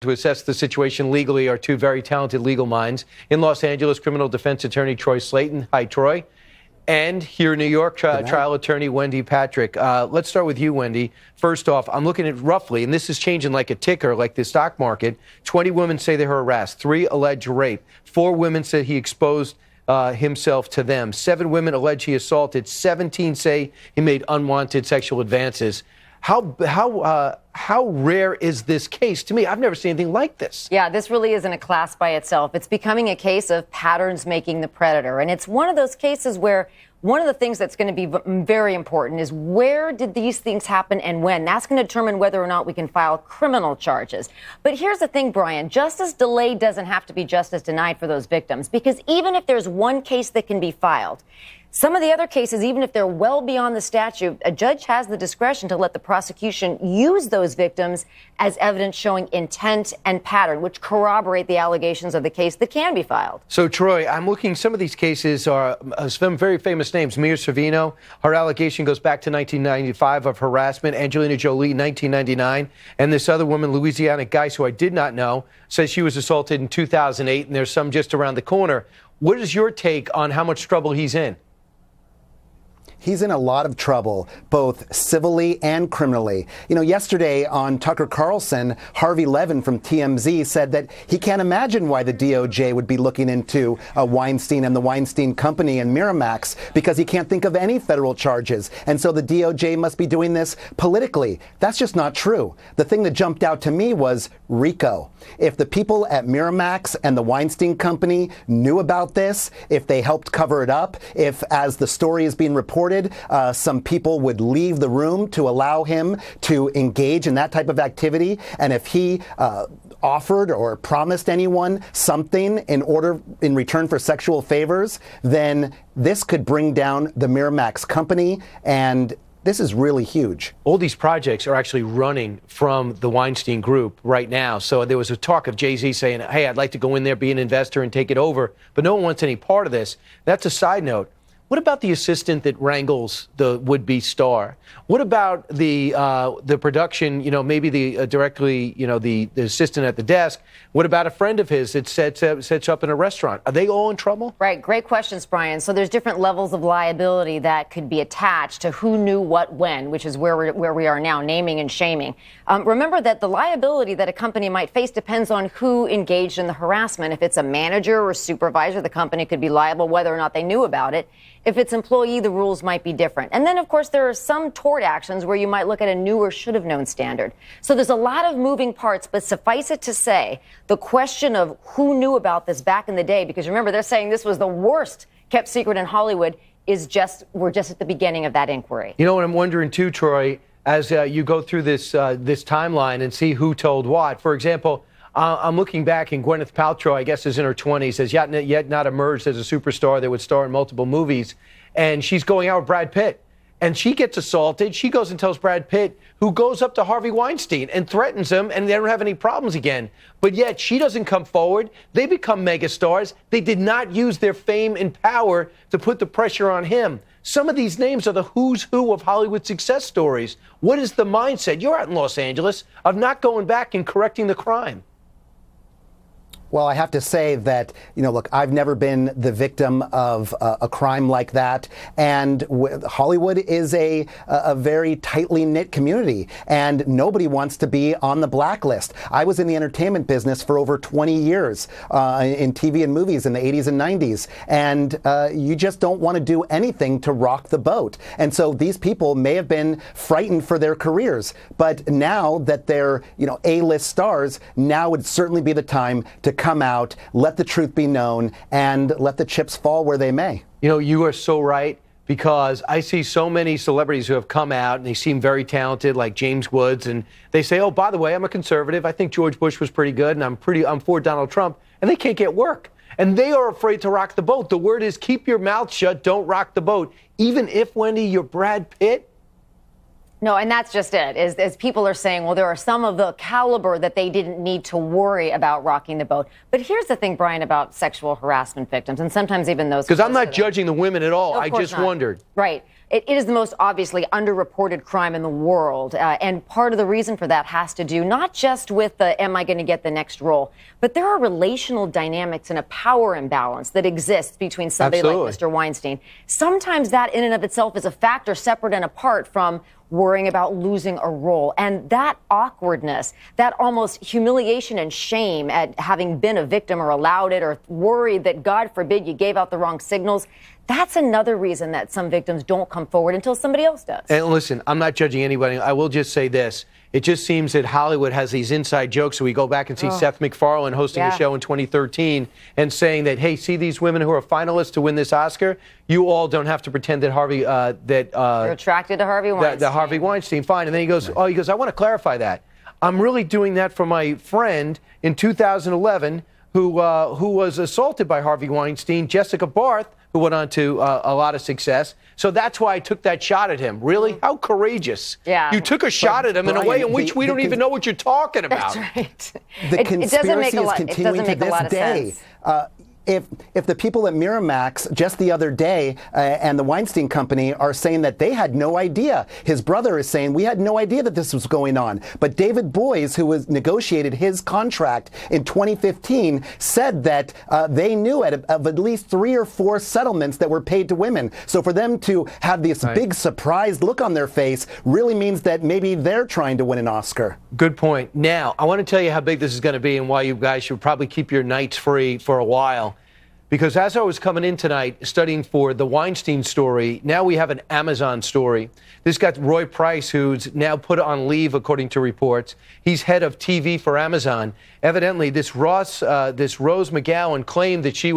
To assess the situation legally are two very talented legal minds. In Los Angeles, criminal defense attorney Troy Slayton. Hi, Troy. And here in New York, trial attorney Wendy Patrick. Let's start with you, Wendy. First off, I'm looking at roughly, and this is changing like a ticker, like the stock market, 20 women say they were harassed, 3 allege rape, 4 women said he exposed himself to them, 7 women allege he assaulted, 17 say he made unwanted sexual advances. How rare is this case? To me, I've never seen anything like this. Yeah, this really isn't a class by itself. It's becoming a case of patterns making the predator. And it's one of those cases where one of the things that's going to be very important is where did these things happen and when? That's going to determine whether or not we can file criminal charges. But here's the thing, Brian, justice delayed doesn't have to be justice denied for those victims, because even if there's one case that can be filed, some of the other cases, even if they're well beyond the statute, a judge has the discretion to let the prosecution use those victims as evidence showing intent and pattern, which corroborate the allegations of the case that can be filed. So, Troy, I'm looking, some of these cases are some very famous names. Mia Sorvino, her allegation goes back to 1995 of harassment. Angelina Jolie, 1999. And this other woman, Louisiana Geis, who I did not know, says she was assaulted in 2008, and there's some just around the corner. What is your take on how much trouble he's in? He's in a lot of trouble, both civilly and criminally. You know, yesterday on Tucker Carlson, Harvey Levin from TMZ said that he can't imagine why the DOJ would be looking into Weinstein and the Weinstein Company and Miramax, because he can't think of any federal charges. And so the DOJ must be doing this politically. That's just not true. The thing that jumped out to me was RICO. If the people at Miramax and the Weinstein Company knew about this, if they helped cover it up, if, as the story is being reported, some people would leave the room to allow him to engage in that type of activity, and if he offered or promised anyone something in return for sexual favors, then this could bring down the Miramax company, and this is really huge. All these projects are actually running from the Weinstein Group right now. So there was a talk of Jay-Z saying, hey, I'd like to go in there, be an investor, and take it over, but no one wants any part of this. That's a side note. What about the assistant that wrangles the would-be star? What about the production, you know, maybe the directly, you know, the assistant at the desk? What about a friend of his that sets up in a restaurant? Are they all in trouble? Right. Great questions, Brian. So there's different levels of liability that could be attached to who knew what when, which is where we are now, naming and shaming. Remember that the liability that a company might face depends on who engaged in the harassment. If it's a manager or supervisor, the company could be liable whether or not they knew about it. If it's employee, the rules might be different. And then, of course, there are some tort actions where you might look at a new or should have known standard. So there's a lot of moving parts, but suffice it to say, the question of who knew about this back in the day, because remember, they're saying this was the worst kept secret in Hollywood, we're just at the beginning of that inquiry. You know what I'm wondering too, Troy, as you go through this timeline and see who told what. For example, I'm looking back, and Gwyneth Paltrow, I guess, is in her 20s, has yet not emerged as a superstar that would star in multiple movies. And she's going out with Brad Pitt. And she gets assaulted. She goes and tells Brad Pitt, who goes up to Harvey Weinstein and threatens him, and they don't have any problems again. But yet she doesn't come forward. They become megastars. They did not use their fame and power to put the pressure on him. Some of these names are the who's who of Hollywood success stories. What is the mindset? You're out in Los Angeles of not going back and correcting the crime. Well, I have to say that, you know, look, I've never been the victim of a crime like that. And Hollywood is a very tightly knit community, and nobody wants to be on the blacklist. I was in the entertainment business for over 20 years in TV and movies in the 80s and 90s. And you just don't want to do anything to rock the boat. And so these people may have been frightened for their careers. But now that they're, you know, A-list stars, now would certainly be the time to come out, let the truth be known, and let the chips fall where they may. You know, you are so right, because I see so many celebrities who have come out and they seem very talented, like James Woods, and they say, oh, by the way, I'm a conservative. I think George Bush was pretty good, and I'm for Donald Trump, and they can't get work. And they are afraid to rock the boat. The word is keep your mouth shut, don't rock the boat. Even if, Wendy, you're Brad Pitt. No, and that's just it, as people are saying, well, there are some of the caliber that they didn't need to worry about rocking the boat. But here's the thing, Brian, about sexual harassment victims, and sometimes even those. Because I'm not judging the women at all. No, I just wondered. Right. It is the most obviously underreported crime in the world. And part of the reason for that has to do not just with the am I going to get the next role, but there are relational dynamics and a power imbalance that exists between somebody like Mr. Weinstein. Sometimes that in and of itself is a factor separate and apart from worrying about losing a role. And that awkwardness, that almost humiliation and shame at having been a victim or allowed it or worried that, God forbid, you gave out the wrong signals, that's another reason that some victims don't come forward until somebody else does. And listen, I'm not judging anybody. I will just say this. It just seems that Hollywood has these inside jokes. So we go back and see Seth MacFarlane hosting a show in 2013 and saying that, hey, see these women who are finalists to win this Oscar? You all don't have to pretend that you're attracted to Harvey Weinstein. The Harvey Weinstein, fine. And then he goes, I want to clarify that. I'm really doing that for my friend in 2011 who was assaulted by Harvey Weinstein, Jessica Barth, who went on to a lot of success. So that's why I took that shot at him. Really? How courageous. Yeah. You took a shot at him in a way in which we don't even know what you're talking about. That's right. The conspiracy is continuing to this day. Sense. If the people at Miramax just the other day and the Weinstein Company are saying that they had no idea, his brother is saying we had no idea that this was going on. But David Boies, who was negotiated his contract in 2015, said that they knew of at least 3 or 4 settlements that were paid to women. So for them to have this big surprised look on their face really means that maybe they're trying to win an Oscar. Good point. Now, I want to tell you how big this is going to be and why you guys should probably keep your nights free for a while. Because as I was coming in tonight studying for the Weinstein story, now we have an Amazon story. This got Roy Price, who's now put on leave, according to reports. He's head of TV for Amazon. Evidently, this Rose McGowan claimed that she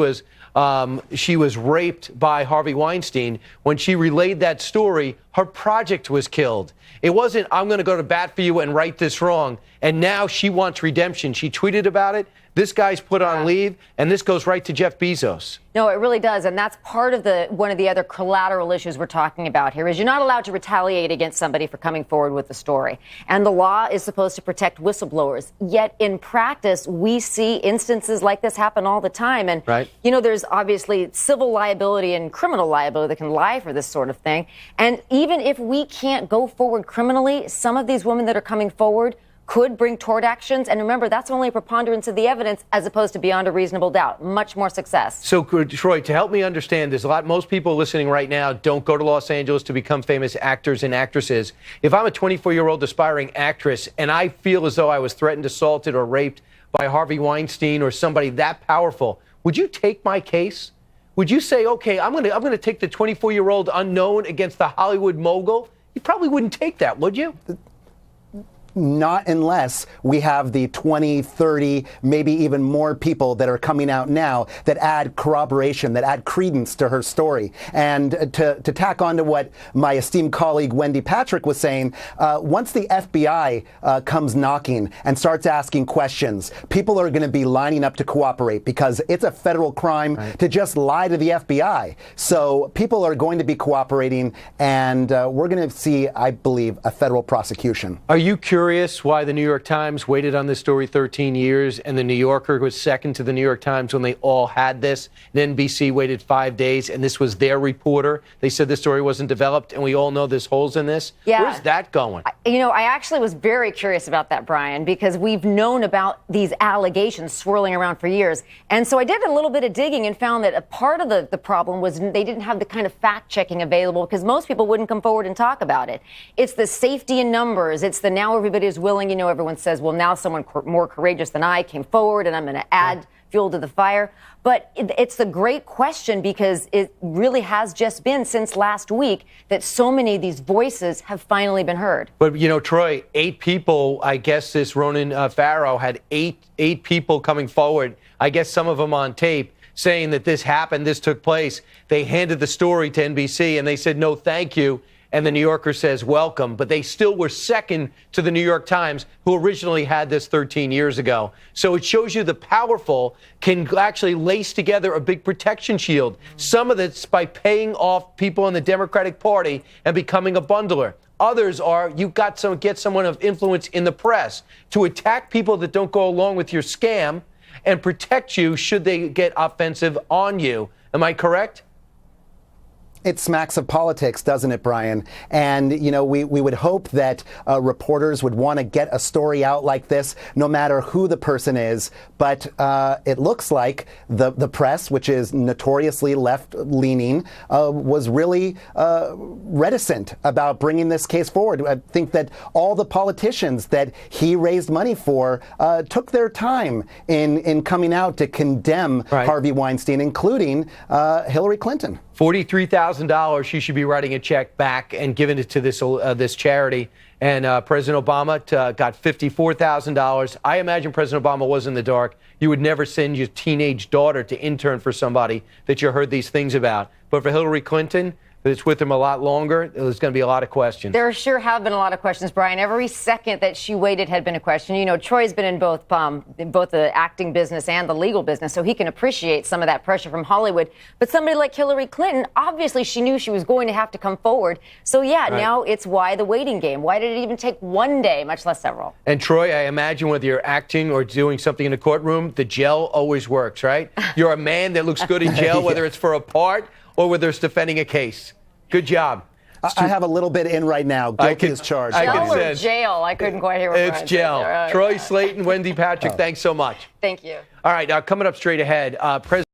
was raped by Harvey Weinstein. When she relayed that story, her project was killed. It wasn't, I'm going to go to bat for you and right this wrong. And now she wants redemption. She tweeted about it. This guy's put on leave, and this goes right to Jeff Bezos. No, it really does, and that's part of one of the other collateral issues we're talking about here is you're not allowed to retaliate against somebody for coming forward with the story. And the law is supposed to protect whistleblowers. Yet in practice, we see instances like this happen all the time. And, there's obviously civil liability and criminal liability that can lie for this sort of thing. And even if we can't go forward criminally, some of these women that are coming forward could bring tort actions. And remember, that's only a preponderance of the evidence as opposed to beyond a reasonable doubt. Much more success. So, Troy, to help me understand, most people listening right now don't go to Los Angeles to become famous actors and actresses. If I'm a 24-year-old aspiring actress and I feel as though I was threatened, assaulted, or raped by Harvey Weinstein or somebody that powerful, would you take my case? Would you say, okay, I'm going to take the 24-year-old unknown against the Hollywood mogul? You probably wouldn't take that, would you? Not unless we have the 20, 30, maybe even more people that are coming out now that add corroboration, that add credence to her story. And to tack on to what my esteemed colleague Wendy Patrick was saying, once the FBI comes knocking and starts asking questions, people are going to be lining up to cooperate because it's a federal crime to just lie to the FBI. So people are going to be cooperating, and we're going to see, I believe, a federal prosecution. Are you curious why the New York Times waited on this story 13 years and the New Yorker was second to the New York Times when they all had this? And NBC waited 5 days and this was their reporter. They said the story wasn't developed and we all know there's holes in this. Yeah. Where's that going? I actually was very curious about that, Brian, because we've known about these allegations swirling around for years. And so I did a little bit of digging and found that a part of the problem was they didn't have the kind of fact checking available because most people wouldn't come forward and talk about it. It's the safety in numbers. It's the now everybody is willing. Everyone says, well, now someone more courageous than I came forward and I'm going to add fuel to the fire. But it's the great question because it really has just been since last week that so many of these voices have finally been heard. But, Troy, 8 people, I guess this Ronan Farrow had eight people coming forward, I guess some of them on tape, saying that this happened, this took place. They handed the story to NBC and they said, no, thank you. And the New Yorker says, welcome. But they still were second to the New York Times, who originally had this 13 years ago. So it shows you the powerful can actually lace together a big protection shield. Some of it's by paying off people in the Democratic Party and becoming a bundler. Others are, you've got to get someone of influence in the press to attack people that don't go along with your scam and protect you should they get offensive on you. Am I correct? It smacks of politics, doesn't it, Brian? And, you know, we would hope that reporters would want to get a story out like this, no matter who the person is. But it looks like the press, which is notoriously left-leaning, was really reticent about bringing this case forward. I think that all the politicians that he raised money for took their time in coming out to condemn Harvey Weinstein, including Hillary Clinton. $43,000. She should be writing a check back and giving it to this charity. And President Obama got $54,000. I imagine President Obama was in the dark. You would never send your teenage daughter to intern for somebody that you heard these things about. But for Hillary Clinton, that's with him a lot longer, there's going to be a lot of questions. There sure have been a lot of questions, Brian. Every second that she waited had been a question. You know, Troy's been in both the acting business and the legal business, so he can appreciate some of that pressure from Hollywood. But somebody like Hillary Clinton, obviously she knew she was going to have to come forward. So, yeah, now it's why the waiting game. Why did it even take one day, much less several? And, Troy, I imagine whether you're acting or doing something in a courtroom, the gel always works, right? You're a man that looks good in gel, whether it's for a part or whether it's defending a case. Good job. I have a little bit in right now. Guilty as charged. Gel or jail? I couldn't quite hear what It's Brian gel. said there. Troy Slayton, Wendy Patrick, thanks so much. Thank you. All right, now coming up straight ahead, President